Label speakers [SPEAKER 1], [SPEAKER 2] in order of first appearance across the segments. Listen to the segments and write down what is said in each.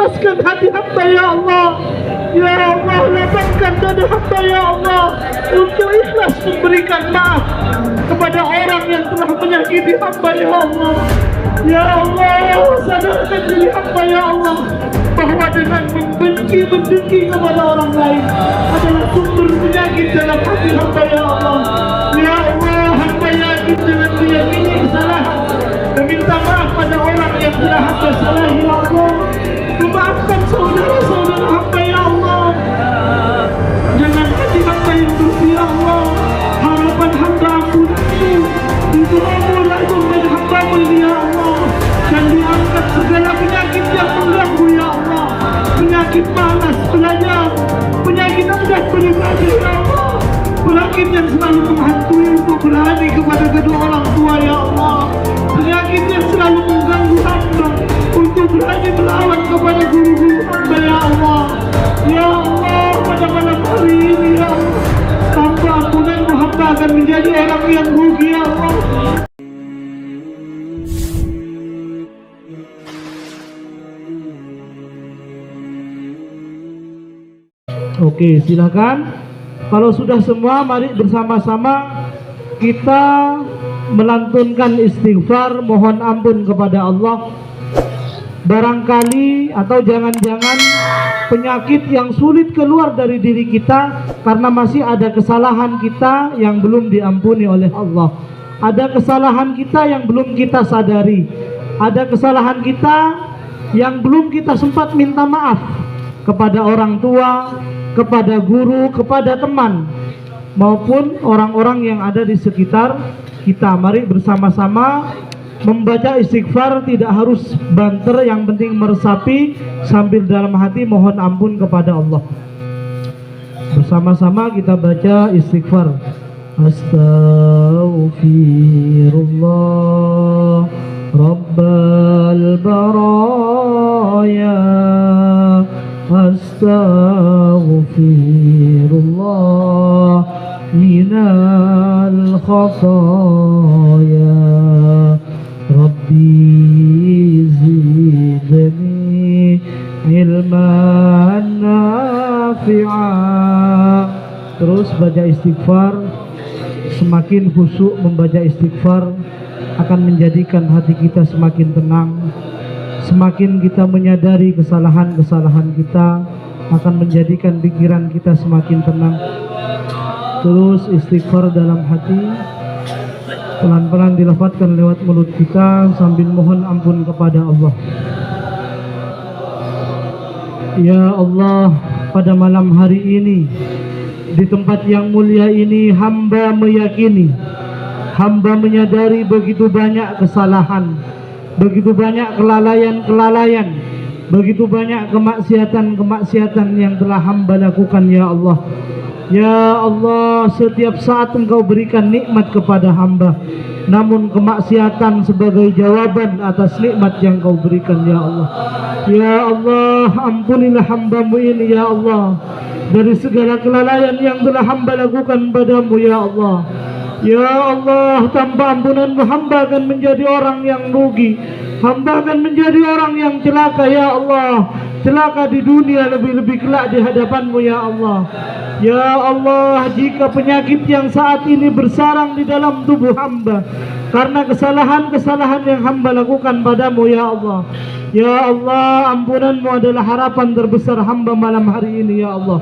[SPEAKER 1] ikhlaskan hati hamba ya Allah. Ya Allah, lapangkan dada hamba ya Allah untuk ikhlas memberikan maaf kepada orang yang telah menyakiti hamba ya Allah. Ya Allah, sadarkan diri hamba ya Allah bahwa dengan membenci kepada orang lain adalah sumber penyakit dalam hati hamba ya Allah. Ya Allah, hamba yakin dengan meyakini kesalahan dan minta maaf pada orang yang telah hamba salahi ya Allah. Memaafkan saudara-saudara hamba ya Allah dengan hati hamba yang bersih ya Allah. Harapan hamba ampunanmu itu ampunanmu dan hambamu ini ya Allah, dan diangkat segala penyakit yang mengganggu ya Allah, penyakit malas belajar, penyakit enggan beribadah ya Allah, penyakit yang selalu menghantui untuk berani kepada kedua orang tua ya Allah, penyakit yang selalu mengganggu hamba untuk berani melawan kepada guru-guru hamba ya Allah. Ya Allah, pada malam hari ini ya Allah, tanpa ampunanmu hamba akan menjadi orang yang rugi ya Allah. Oke, silakan. Kalau sudah semua, mari bersama-sama kita melantunkan istighfar, mohon ampun kepada Allah. Barangkali atau jangan-jangan penyakit yang sulit keluar dari diri kita karena masih ada kesalahan kita yang belum diampuni oleh Allah. Ada kesalahan kita yang belum kita sadari. Ada kesalahan kita yang belum kita sempat minta maaf kepada orang tua, kepada guru, kepada teman, maupun orang-orang yang ada di sekitar kita. Mari bersama-sama membaca istighfar, tidak harus banter, yang penting meresapi sambil dalam hati mohon ampun kepada Allah. Bersama-sama kita baca istighfar. Astaghfirullah Rabbal baraya, astaghfirullah minal khataya, Rabbi zidni ilman nafi'a. Terus baca istighfar. Semakin khusyuk membaca istighfar akan menjadikan hati kita semakin tenang. Semakin kita menyadari kesalahan-kesalahan kita akan menjadikan pikiran kita semakin tenang. Terus istighfar dalam hati, pelan-pelan dilafadzkan lewat mulut kita sambil mohon ampun kepada Allah. Ya Allah, pada malam hari ini di tempat yang mulia ini hamba meyakini, hamba menyadari begitu banyak kesalahan, begitu banyak kelalaian-kelalaian, begitu banyak kemaksiatan-kemaksiatan yang telah hamba lakukan ya Allah. Ya Allah, setiap saat Engkau berikan nikmat kepada hamba, namun kemaksiatan sebagai jawaban atas nikmat yang Kau berikan ya Allah. Ya Allah, ampunilah hamba-Mu ini ya Allah, dari segala kelalaian yang telah hamba lakukan padamu ya Allah. Ya Allah, tanpa ampunan-Mu hamba akan menjadi orang yang rugi, hamba akan menjadi orang yang celaka ya Allah, celaka di dunia, lebih-lebih kelak di hadapan-Mu ya Allah. Ya Allah, jika penyakit yang saat ini bersarang di dalam tubuh hamba karena kesalahan-kesalahan yang hamba lakukan padamu ya Allah, ya Allah, ampunan-Mu adalah harapan terbesar hamba malam hari ini ya Allah.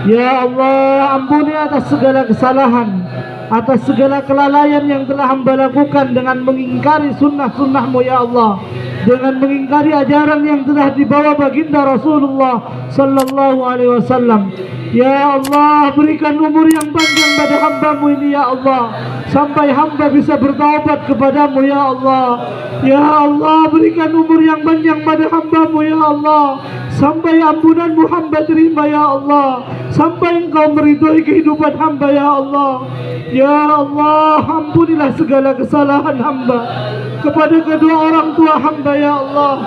[SPEAKER 1] Ya Allah, ampuni atas segala kesalahan, atas segala kelalaian yang telah hamba lakukan dengan mengingkari sunnah-sunnah-Mu ya Allah, dengan mengingkari ajaran yang telah dibawa baginda Rasulullah sallallahu alaihi wasallam. Ya Allah, berikan umur yang panjang pada hamba-Mu ini ya Allah, sampai hamba bisa bertaubat kepadamu ya Allah. Ya Allah, berikan umur yang panjang pada hamba-Mu ya Allah, sampai ampunan-Mu hamba terima ya Allah, sampai Engkau meridhoi kehidupan hamba ya Allah. Ya Allah, ampunilah segala kesalahan hamba kepada kedua orang tua hamba ya Allah.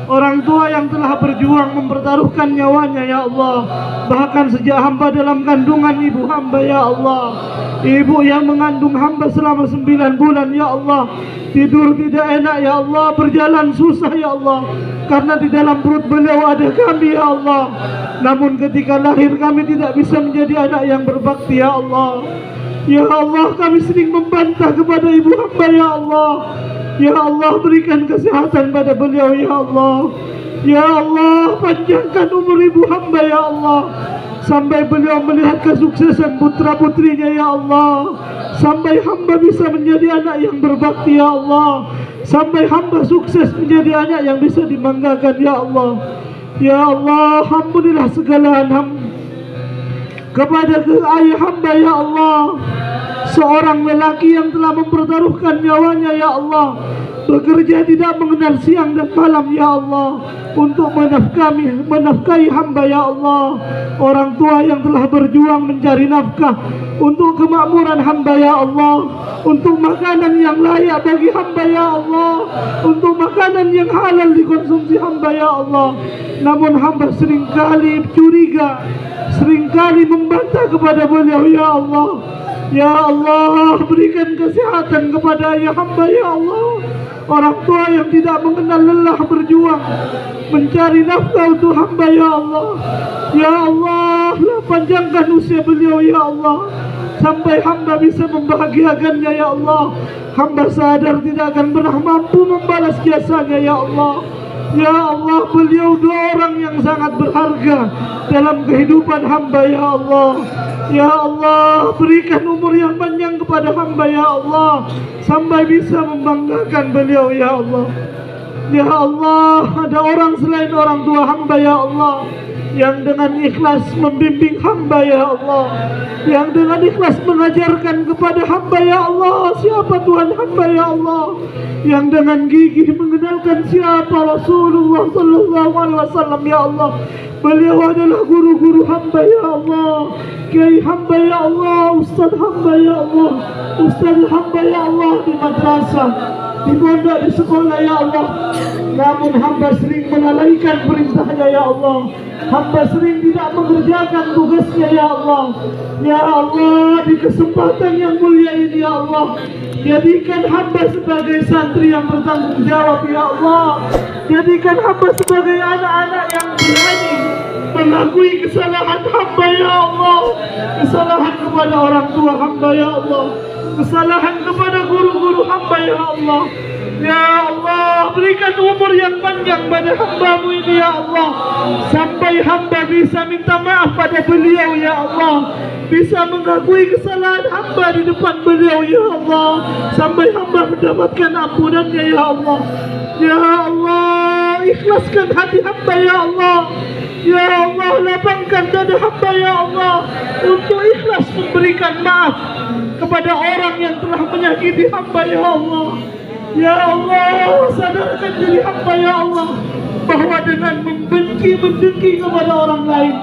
[SPEAKER 1] orang tua yang telah berjuang mempertaruhkan nyawanya ya Allah, bahkan sejak hamba dalam kandungan ibu hamba ya Allah, ibu yang mengandung hamba selama 9 bulan ya Allah, tidur tidak enak ya Allah, berjalan susah ya Allah, karena di dalam perut beliau ada kami ya Allah. Namun ketika lahir kami tidak bisa menjadi anak yang berbakti ya Allah. Ya Allah, kami sering membantah kepada ibu hamba ya Allah. Ya Allah, berikan kesehatan pada beliau ya Allah. Ya Allah, panjangkan umur ibu hamba ya Allah, sampai beliau melihat kesuksesan putra putrinya ya Allah, sampai hamba bisa menjadi anak yang berbakti ya Allah, sampai hamba sukses menjadi anak yang bisa dibanggakan ya Allah. Ya Allah, ampunilah segala kepada ayah hamba ya Allah, seorang lelaki yang telah mempertaruhkan nyawanya ya Allah, bekerja tidak mengenal siang dan malam ya Allah, untuk menafkahi hamba ya Allah. Orang tua yang telah berjuang mencari nafkah untuk kemakmuran hamba ya Allah, untuk makanan yang layak bagi hamba ya Allah, untuk makanan yang halal dikonsumsi hamba ya Allah. Namun hamba seringkali curiga, seringkali membantah kepada beliau ya Allah. Ya Allah, berikan kesehatan kepada ayah hamba ya Allah, orang tua yang tidak mengenal lelah berjuang mencari nafkah untuk hamba ya Allah. Ya Allah, panjangkan usia beliau ya Allah, sampai hamba bisa membahagiakannya ya Allah. Hamba sadar tidak akan pernah mampu membalas jasanya ya Allah. Ya Allah, beliau 2 orang yang sangat berharga dalam kehidupan hamba ya Allah. Ya Allah, berikan umur yang panjang kepada hamba ya Allah, sampai bisa membanggakan beliau ya Allah. Ya Allah, ada orang selain orang tua hamba ya Allah, yang dengan ikhlas membimbing hamba ya Allah, yang dengan ikhlas mengajarkan kepada hamba ya Allah siapa Tuhan hamba ya Allah, yang dengan gigih mengenalkan siapa Rasulullah sallallahu alaihi wasallam ya Allah. Beliau adalah guru-guru hamba ya Allah, kiai hamba ya Allah, ustaz hamba ya Allah, ustaz hamba ya Allah di madrasah, di pondok, di sekolah ya Allah. Namun hamba sering melalaikan perintahnya ya Allah, hamba sering tidak mengerjakan tugasnya ya Allah. Ya Allah, di kesempatan yang mulia ini ya Allah, jadikan hamba sebagai santri yang bertanggung jawab ya Allah. Jadikan hamba sebagai anak-anak yang berani mengakui kesalahan hamba ya Allah, kesalahan kepada orang tua hamba ya Allah, kesalahan kepada guru-guru hamba ya Allah. Ya Allah, berikan umur yang panjang pada hamba-Mu ini ya Allah, sampai hamba bisa minta maaf pada beliau ya Allah, bisa mengakui kesalahan hamba di depan beliau ya Allah, sampai hamba mendapatkan ampunannya ya Allah. Ya Allah, ikhlaskan hati hamba ya Allah. Ya Allah, lapangkan dada hamba ya Allah untuk ikhlas memberikan maaf kepada orang yang telah menyakiti hamba ya Allah. Ya Allah, sadarkan diri hamba ya Allah bahwa dengan mendengki kepada orang lain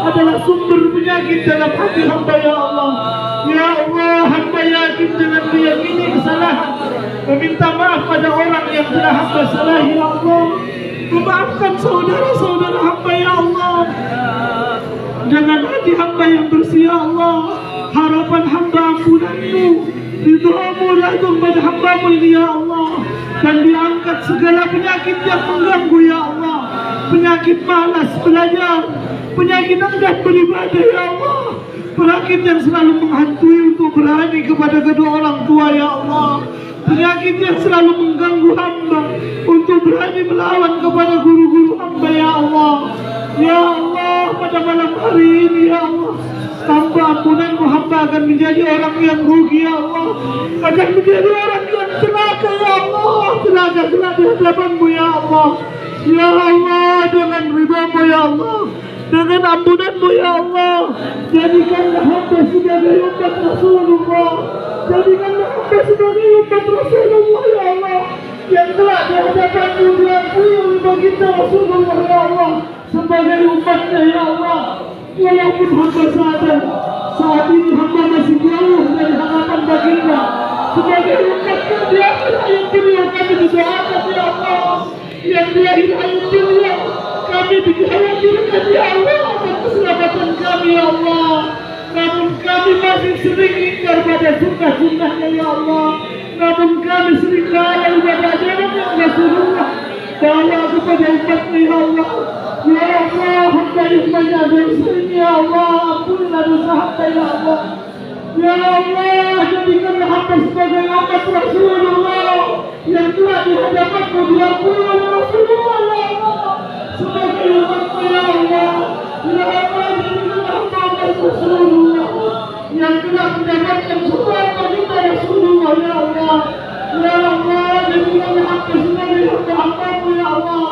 [SPEAKER 1] adalah sumber penyakit dalam hati hamba ya Allah. Ya Allah, hamba yakin dengan meyakini kesalahan, meminta maaf pada orang yang telah hamba salah ya Allah, memaafkan saudara-saudara hamba ya Allah dengan hati hamba yang bersih ya Allah. Harapan hamba ampunan-Mu, ridho-Mu datang pada hamba-Mu ini ya Allah, dan diangkat segala penyakit yang mengganggu ya Allah, penyakit malas belajar, penyakit enggan beribadah ya Allah, penyakit yang selalu menghantui untuk berani kepada kedua orang tua ya Allah, penyakit yang selalu mengganggu hamba untuk berani melawan kepada guru-guru hamba ya Allah. Ya Allah, pada malam hari ini ya Allah, tanpa ampunan-Mu hamba akan menjadi orang yang rugi ya Allah, akan menjadi orang yang celaka ya Allah, celaka di hadapan-Mu ya Allah. Ya Allah, dengan ridha-Mu ya Allah, dengan ampunan-Mu ya Allah, jadikanlah hamba sebagai umat Rasulullah, jadikanlah hamba sebagai umat Rasulullah ya Allah, yang telah di hadapan-Mu diakui oleh baginda Rasulullah ya Allah sebagai umatnya ya Allah. Walaupun hamba sadar saat ini hamba masih jauh dari harapan baginda sebagai umatnya di akhir hayat dunia, kami didoakan ya Allah, yang di akhir hayat dunia kami dikhawatirkan ya Allah akan keselamatan kami ya Allah. Namun kami masih sering ingkar pada sunnah-sunnahnya ya Allah. Namun kami sering lalai pada ajaran Rasulullah bawa kepada umatnya ya Allah. Ya Allah, hamba yang banyak dosa ya Allah, ampunilah dosa hamba ya Allah. Ya Allah, jadikanlah hamba sebagai umat Rasulullah yang telah dihadapanmu diakui oleh Rasulullah ya Allah. Sebagai umatmu ya Allah. Ya Allah, jadikanlah hamba Rasulullah yang telah mendapatkan semua perintah Rasulullah ya Allah. Ya Allah, jadikanlah hamba sebagai hamba-Hamba-Mu ya Allah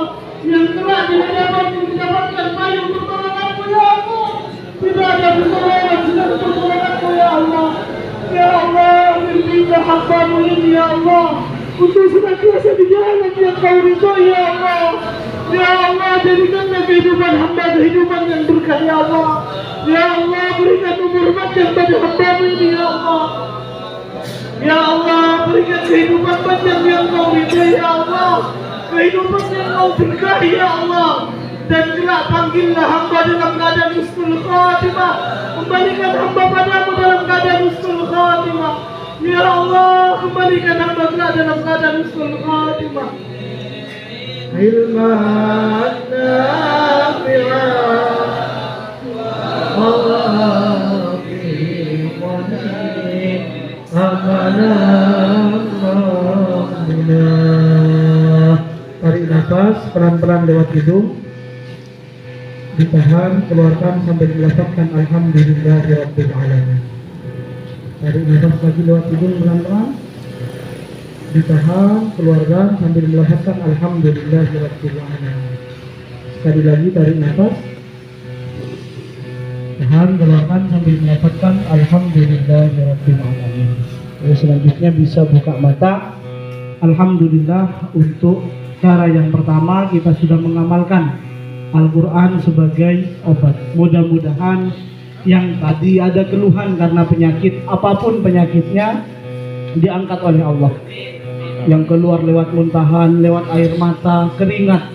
[SPEAKER 1] yang telah mendapatkan payung pertolongan-Mu ya Allah. Tidak ada pertolongan selain pertolongan-Mu ya Allah. Ya Allah, bimbinglah hamba-Mu ini ya Allah untuk senantiasa di jalan yang Kau ridhoi ya Allah. Ya Allah, jadikanlah kehidupan hamba kehidupan yang berkah ya Allah. Ya Allah, berikan umur panjang pada hamba-Mu ini ya Allah. Ya Allah, berikan kehidupan panjang yang Kau ridhoi ya Allah, kehidupan yang Kau berkahi ya Allah. Dan gerak panggillah hamba dalam keadaan husnul khatimah. Kembalikan hamba padamu dalam keadaan husnul khatimah. Ya Allah, kembalikan hamba dalam keadaan husnul khatimah. Ilman nafi'ah Allah bi'wani amalan Allah. Tarik nafas pelan-pelan lewat hidung, ditahan, keluarkan sampai dilafazkan alhamdulillahirabbil alamin. Tarik nafas lagi lewat hidung pelan-pelan, ditahan, keluarkan sambil melafazkan alhamdulillahirabbil alamin. Sekali lagi tarik nafas, tahan, keluarkan sambil melafazkan alhamdulillahirabbil alamin. Selanjutnya bisa buka mata. Alhamdulillah, untuk cara yang pertama kita sudah mengamalkan Al-Quran sebagai obat. Mudah-mudahan yang tadi ada keluhan karena penyakit, apapun penyakitnya, diangkat oleh Allah. Yang keluar lewat muntahan, lewat air mata, keringat,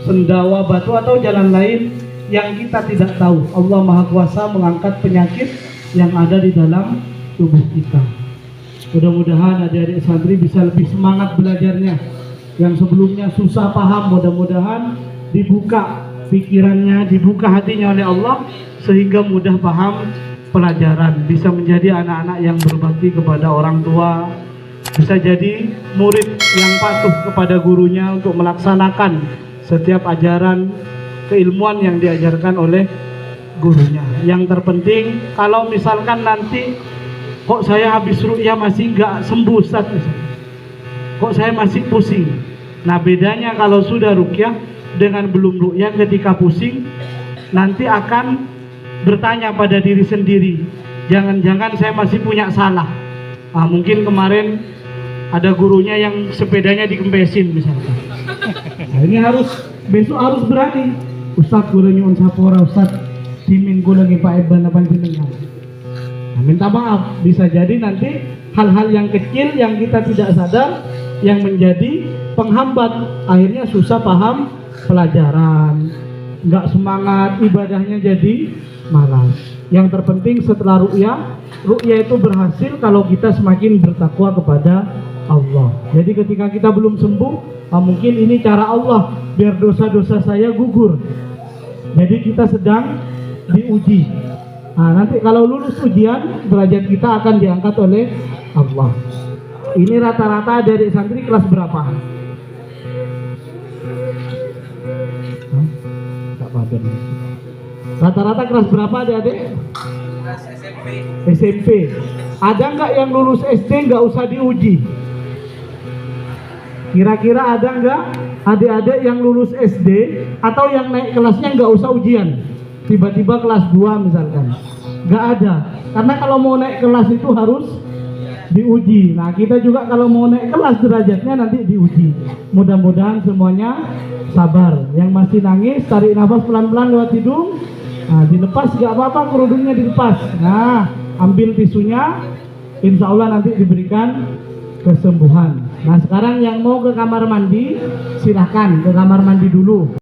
[SPEAKER 1] sendawa, batu atau jalan lain yang kita tidak tahu, Allah Maha Kuasa mengangkat penyakit yang ada di dalam tubuh kita. Mudah-mudahan adik-adik santri bisa lebih semangat belajarnya. Yang sebelumnya susah paham, mudah-mudahan dibuka pikirannya, dibuka hatinya oleh Allah sehingga mudah paham pelajaran, bisa menjadi anak-anak yang berbakti kepada orang tua, bisa jadi murid yang patuh kepada gurunya untuk melaksanakan setiap ajaran keilmuan yang diajarkan oleh gurunya. Yang terpenting, kalau misalkan nanti kok saya habis ruqyah masih nggak sembuh Ustaz, kok saya masih pusing. Nah, bedanya kalau sudah ruqyah dengan belum ruqyah, ketika pusing nanti akan bertanya pada diri sendiri, jangan-jangan saya masih punya salah. Mungkin kemarin ada gurunya yang sepedanya dikempesin misalkan. Nah, ini besok harus berani. Ustaz kula nyuwun sapora Ustaz, dimin kula nggih Pak Eban apa jenengan. Minta maaf, bisa jadi nanti hal-hal yang kecil yang kita tidak sadar yang menjadi penghambat, akhirnya susah paham pelajaran, nggak semangat, ibadahnya jadi malas. Yang terpenting setelah ruqyah itu berhasil kalau kita semakin bertakwa kepada Allah. Jadi ketika kita belum sembuh, mungkin ini cara Allah biar dosa-dosa saya gugur. Jadi kita sedang diuji. Nah, nanti kalau lulus ujian, derajat kita akan diangkat oleh Allah. Ini rata-rata dari santri kelas berapa? Rata-rata kelas berapa adik-adik? SMP. Ada nggak yang lulus SD nggak usah diuji? Kira-kira ada nggak adik-adik yang lulus SD atau yang naik kelasnya nggak usah ujian? Tiba-tiba kelas 2 misalkan. Nggak ada. Karena kalau mau naik kelas itu harus diuji. Nah, kita juga kalau mau naik kelas derajatnya nanti diuji. Mudah-mudahan semuanya sabar. Yang masih nangis, tarik nafas pelan-pelan lewat hidung. Nah, dilepas nggak apa-apa, kerudungnya dilepas. Nah, ambil tisunya, insya Allah nanti diberikan kesembuhan. Nah sekarang yang mau ke kamar mandi silahkan ke kamar mandi dulu.